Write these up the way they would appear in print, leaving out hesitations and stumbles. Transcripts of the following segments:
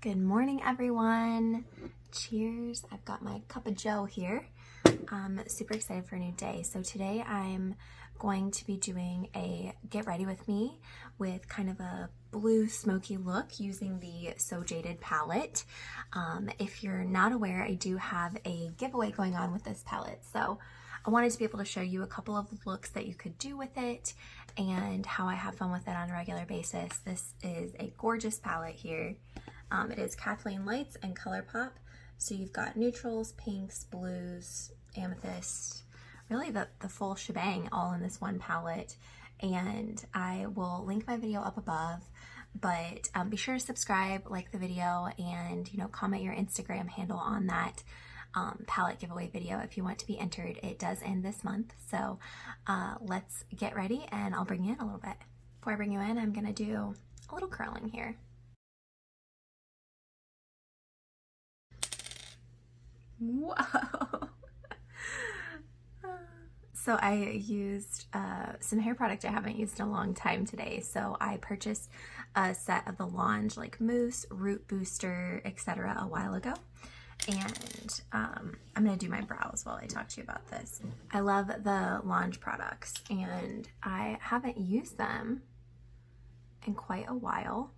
Good morning, everyone. Cheers. I've got my cup of joe here. I'm super excited for a new day. So today I'm going to be doing a get ready with me with kind of a blue smoky look using the So Jaded palette. If you're not aware, I do have a giveaway going on with this palette. So I wanted to be able to show you a couple of looks that you could do with it and how I have fun with it on a regular basis. This is a gorgeous palette here. It is Kathleen Lights and Colourpop. So you've got neutrals, pinks, blues, amethyst, really the full shebang all in this one palette. And I will link my video up above, but be sure to subscribe, like the video, and comment your Instagram handle on that palette giveaway video if you want to be entered. It does end this month, so let's get ready and I'll bring you in a little bit. Before I bring you in, I'm gonna do a little curling here. Whoa! So I used some hair product I haven't used in a long time today. So I purchased a set of the Launge like mousse, root booster, etc. a while ago. And I'm gonna do my brows while I talk to you about this. I love the Launge products and I haven't used them in quite a while.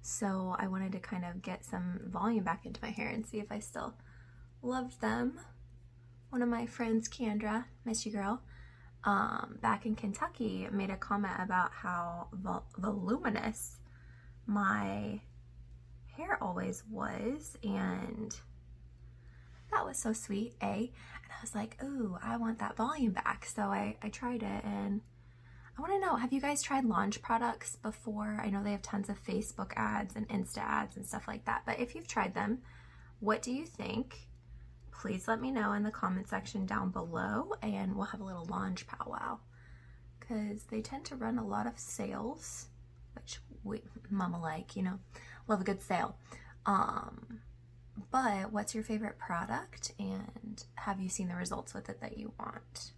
So I wanted to kind of get some volume back into my hair and see if I still loved them. One of my friends, Kendra, miss you girl, back in Kentucky made a comment about how voluminous my hair always was, and that was so sweet, eh? And I was like, ooh, I want that volume back. So I tried it, and I want to know, have you guys tried Launge products before? I know they have tons of Facebook ads and Insta ads and stuff like that, but if you've tried them, what do you think? Please let me know in the comment section down below, and we'll have a little Launge powwow, because they tend to run a lot of sales, which we mama like, love a good sale. But what's your favorite product, and have you seen the results with it that you want?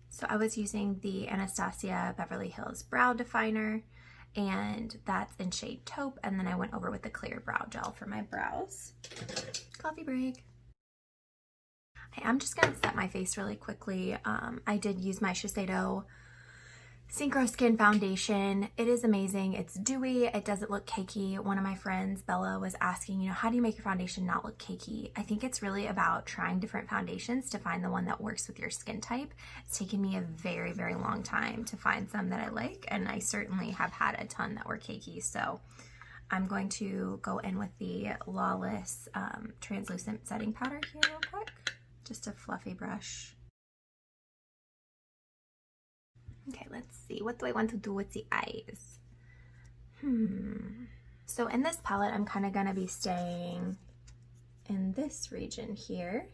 So I was using the Anastasia Beverly Hills Brow Definer, and that's in shade taupe, and then I went over with the clear brow gel for my brows. Coffee break. I'm just gonna set my face really quickly. I did use my Shiseido Synchro Skin Foundation. It is amazing. It's dewy. It doesn't look cakey. One of my friends, Bella, was asking, how do you make your foundation not look cakey? I think it's really about trying different foundations to find the one that works with your skin type. It's taken me a very, very long time to find some that I like, and I certainly have had a ton that were cakey. So I'm going to go in with the Lawless translucent setting powder here real quick. Just a fluffy brush. Okay, let's see. What do I want to do with the eyes? So in this palette, I'm kind of going to be staying in this region here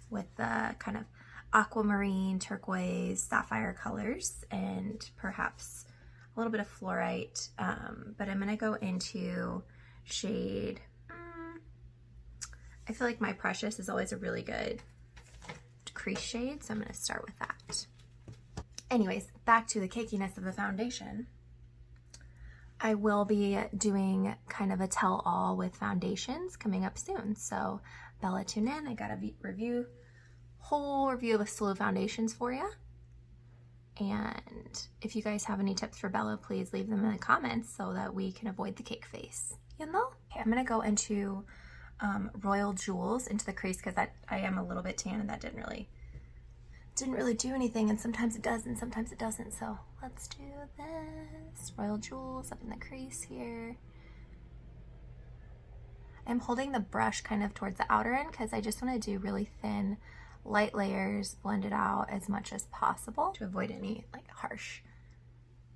with the kind of aquamarine, turquoise, sapphire colors, and perhaps a little bit of fluorite. But I'm going to go into shade... I feel like my Precious is always a really good crease shade, so I'm going to start with that. Anyways, back to the cakiness of the foundation. I will be doing kind of a tell-all with foundations coming up soon. So Bella, tune in. I got a whole review of a slew of foundations for you. And if you guys have any tips for Bella, please leave them in the comments so that we can avoid the cake face. Okay, I'm gonna go into Royal Jewels into the crease, because I am a little bit tan and that didn't really do anything, and sometimes it does and sometimes it doesn't. So let's do this. Royal Jewels up in the crease here. I'm holding the brush kind of towards the outer end because I just want to do really thin, light layers, blend it out as much as possible to avoid any like harsh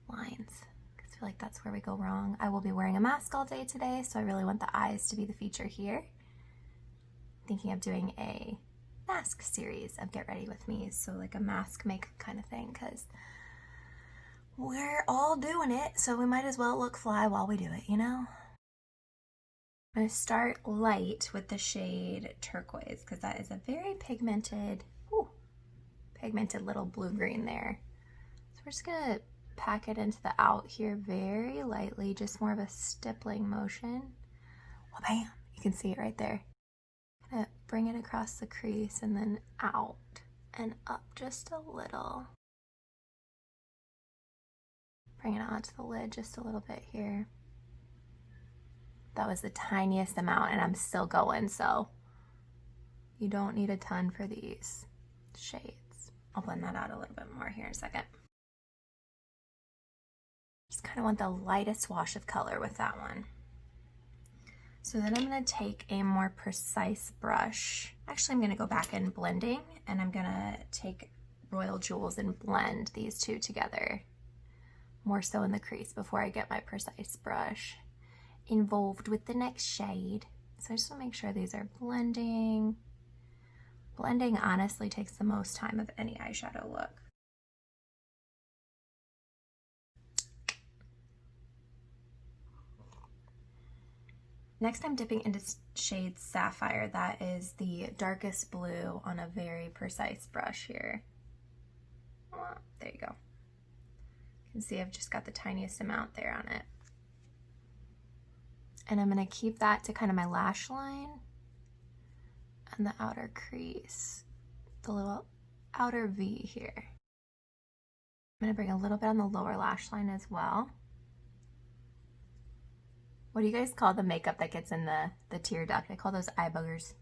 lines. I feel like that's where we go wrong. I will be wearing a mask all day today, so I really want the eyes to be the feature here. Thinking of doing a mask series of Get Ready With Me, so like a mask makeup kind of thing, because we're all doing it, so we might as well look fly while we do it, I'm going to start light with the shade Turquoise, because that is a very pigmented little blue-green there. So we're just going to pack it into the out here very lightly, just more of a stippling motion. Well, bam, you can see it right there. Gonna bring it across the crease and then out and up just a little. Bring it onto the lid just a little bit here. That was the tiniest amount and I'm still going, so you don't need a ton for these shades. I'll blend that out a little bit more here in a second. Just kind of want the lightest wash of color with that one. So then I'm going to take a more precise brush. Actually, I'm going to go back in blending and I'm going to take Royal Jewels and blend these two together. More so in the crease before I get my precise brush involved with the next shade. So I just want to make sure these are blending. Blending honestly takes the most time of any eyeshadow look. Next, I'm dipping into shade Sapphire. That is the darkest blue on a very precise brush here. There you go. You can see I've just got the tiniest amount there on it. And I'm going to keep that to kind of my lash line and the outer crease, the little outer V here. I'm going to bring a little bit on the lower lash line as well. What do you guys call the makeup that gets in the tear duct? I call those eye boogers.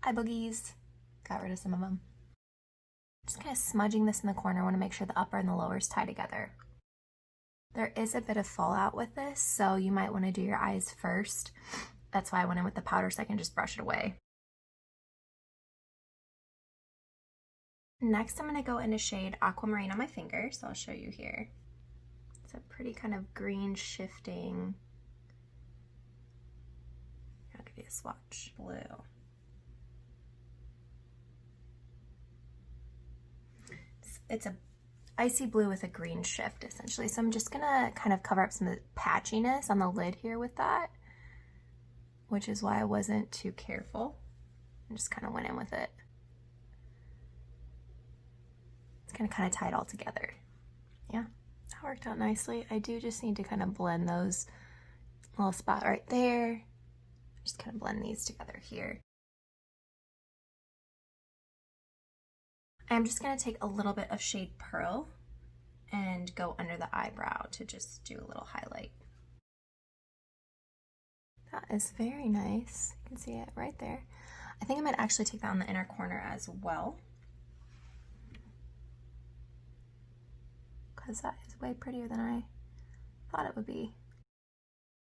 Eye boogies. Got rid of some of them. Just kind of smudging this in the corner. I want to make sure the upper and the lowers tie together. There is a bit of fallout with this, so you might want to do your eyes first. That's why I went in with the powder so I can just brush it away. Next, I'm going to go into shade Aquamarine on my finger, so I'll show you here. It's a pretty kind of green shifting. I'll give you a swatch. Blue. It's a icy blue with a green shift essentially. So I'm just gonna kind of cover up some of the patchiness on the lid here with that, which is why I wasn't too careful. I just kind of went in with it. It's gonna kind of tie it all together. Yeah, that worked out nicely. I do just need to kind of blend those little spot right there. Just kind of blend these together here. I'm just going to take a little bit of shade Pearl and go under the eyebrow to just do a little highlight. That is very nice. You can see it right there. I think I might actually take that on the inner corner as well, because that is way prettier than I thought it would be.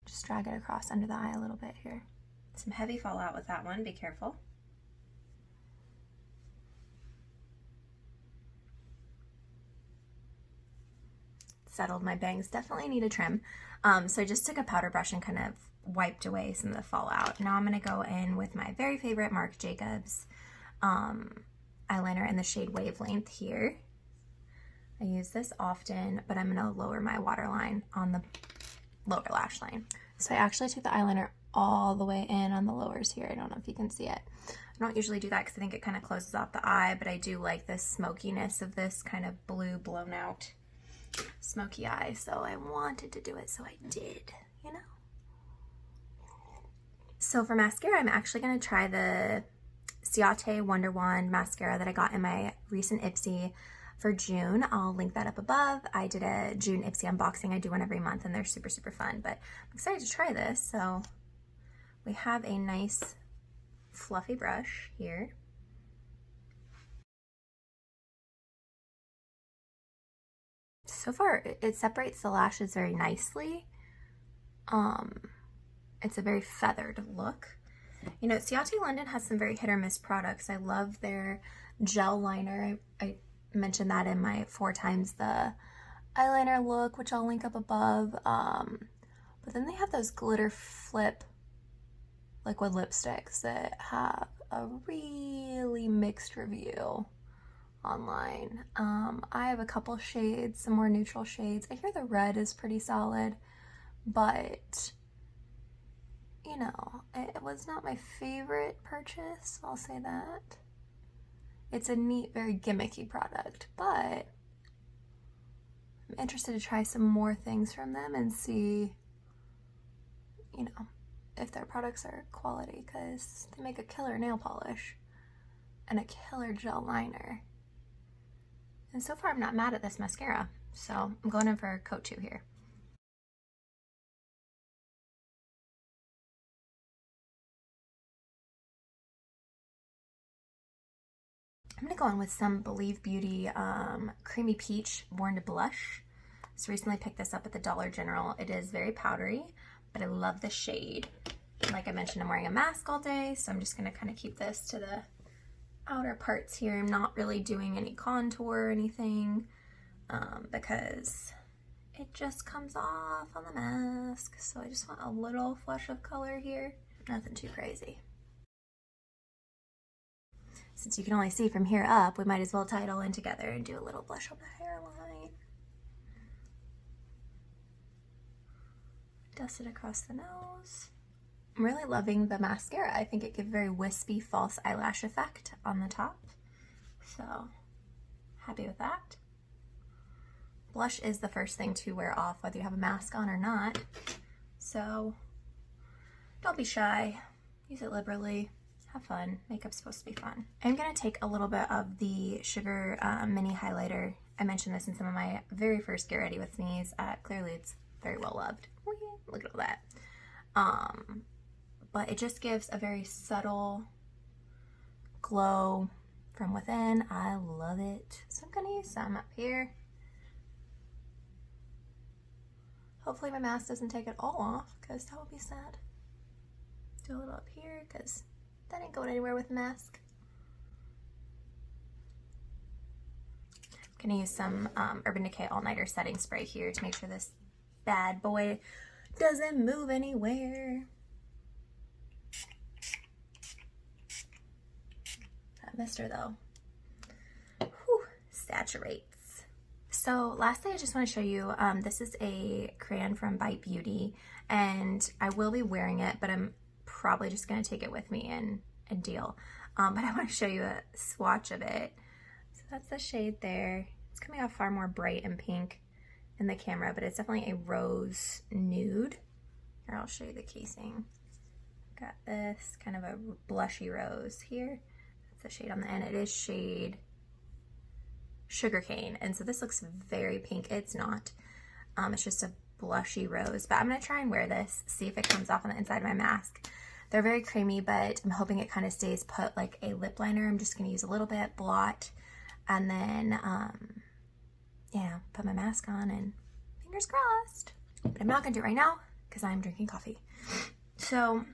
Just drag it across under the eye a little bit here. Some heavy fallout with that one, be careful. Settled. My bangs definitely need a trim. So I just took a powder brush and kind of wiped away some of the fallout. Now I'm going to go in with my very favorite Marc Jacobs eyeliner in the shade Wavelength here. I use this often, but I'm going to lower my waterline on the lower lash line. So I actually took the eyeliner all the way in on the lowers here. I don't know if you can see it. I don't usually do that because I think it kind of closes off the eye, but I do like the smokiness of this kind of blue blown out smoky eye, so I wanted to do it, so I did, you know. So for mascara, I'm actually going to try the Ciate Wonder Wand mascara that I got in my recent Ipsy for June. I'll link that up above. I did a June Ipsy unboxing. I do one every month and they're super, super fun, but I'm excited to try this. So we have a nice fluffy brush here. So far, it separates the lashes very nicely. It's a very feathered look. You know, Ciate London has some very hit or miss products. I love their gel liner. I mentioned that in my 4 times the eyeliner look, which I'll link up above. But then they have those glitter flip liquid lipsticks that have a really mixed review online. I have a couple shades, some more neutral shades. I hear the red is pretty solid, but you know, it was not my favorite purchase, I'll say that. It's a neat, very gimmicky product, but I'm interested to try some more things from them and see, you know, if their products are quality, because they make a killer nail polish and a killer gel liner. And so far I'm not mad at this mascara, so I'm going in for coat 2 here. I'm gonna go in with some Believe Beauty Creamy Peach Born to Blush. So recently picked this up at the Dollar General. It is very powdery, but I love the shade. Like I mentioned, I'm wearing a mask all day, so I'm just gonna kind of keep this to the outer parts here. I'm not really doing any contour or anything because it just comes off on the mask. So I just want a little flush of color here, nothing too crazy. Since you can only see from here up, we might as well tie it all in together and do a little blush on the hairline. Dust it across the nose. I'm really loving the mascara. I think it gives a very wispy false eyelash effect on the top. So, happy with that. Blush is the first thing to wear off, whether you have a mask on or not. So, don't be shy. Use it liberally. Have fun. Makeup's supposed to be fun. I'm going to take a little bit of the Sugar Mini Highlighter. I mentioned this in some of my very first Get Ready With Me's. Clearly it's very well loved. Look at all that. But it just gives a very subtle glow from within. I love it. So I'm going to use some up here. Hopefully my mask doesn't take it all off, because that would be sad. Do a little up here, because that ain't going anywhere with a mask. I'm gonna use some Urban Decay All Nighter setting spray here to make sure this bad boy doesn't move anywhere. That mister though. Whew, saturates. So lastly, I just want to show you, this is a crayon from Bite Beauty, and I will be wearing it, but I'm probably just going to take it with me and deal. But I want to show you a swatch of it. So that's the shade there. It's coming off far more bright and pink in the camera, but it's definitely a rose nude. Here, I'll show you the casing. Got this kind of a blushy rose here. That's the shade on the end. It is shade Sugarcane, and so this looks very pink. It's not. It's just a blushy rose, but I'm going to try and wear this, see if it comes off on the inside of my mask. They're very creamy, but I'm hoping it kind of stays put like a lip liner. I'm just going to use a little bit, blot, and then, yeah, put my mask on and fingers crossed. But I'm not going to do it right now because I'm drinking coffee. So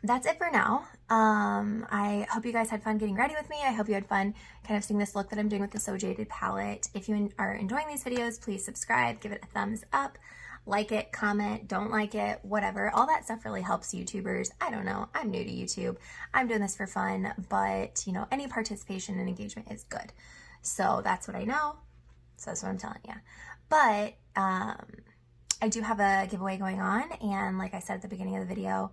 that's it for now. I hope you guys had fun getting ready with me. I hope you had fun kind of seeing this look that I'm doing with the So Jaded palette. If you are enjoying these videos, please subscribe, give it a thumbs up. Like it, comment, don't like it, whatever. All that stuff really helps YouTubers. I don't know. I'm new to YouTube. I'm doing this for fun, but you know, any participation and engagement is good. So that's what I know. So that's what I'm telling you. But I do have a giveaway going on, and like I said at the beginning of the video,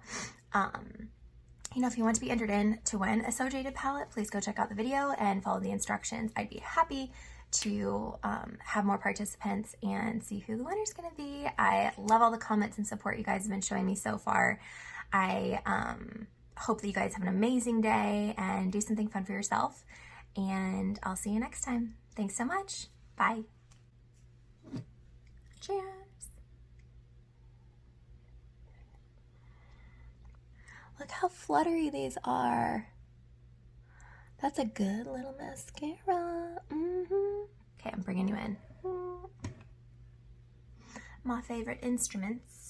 you know, if you want to be entered in to win a So Jaded palette, please go check out the video and follow the instructions. I'd be happy to have more participants and see who the winner's gonna be. I love all the comments and support you guys have been showing me so far. I hope that you guys have an amazing day and do something fun for yourself. And I'll see you next time. Thanks so much. Bye. Cheers. Look how fluttery these are. That's a good little mascara. Okay, I'm bringing you in. My favorite instruments.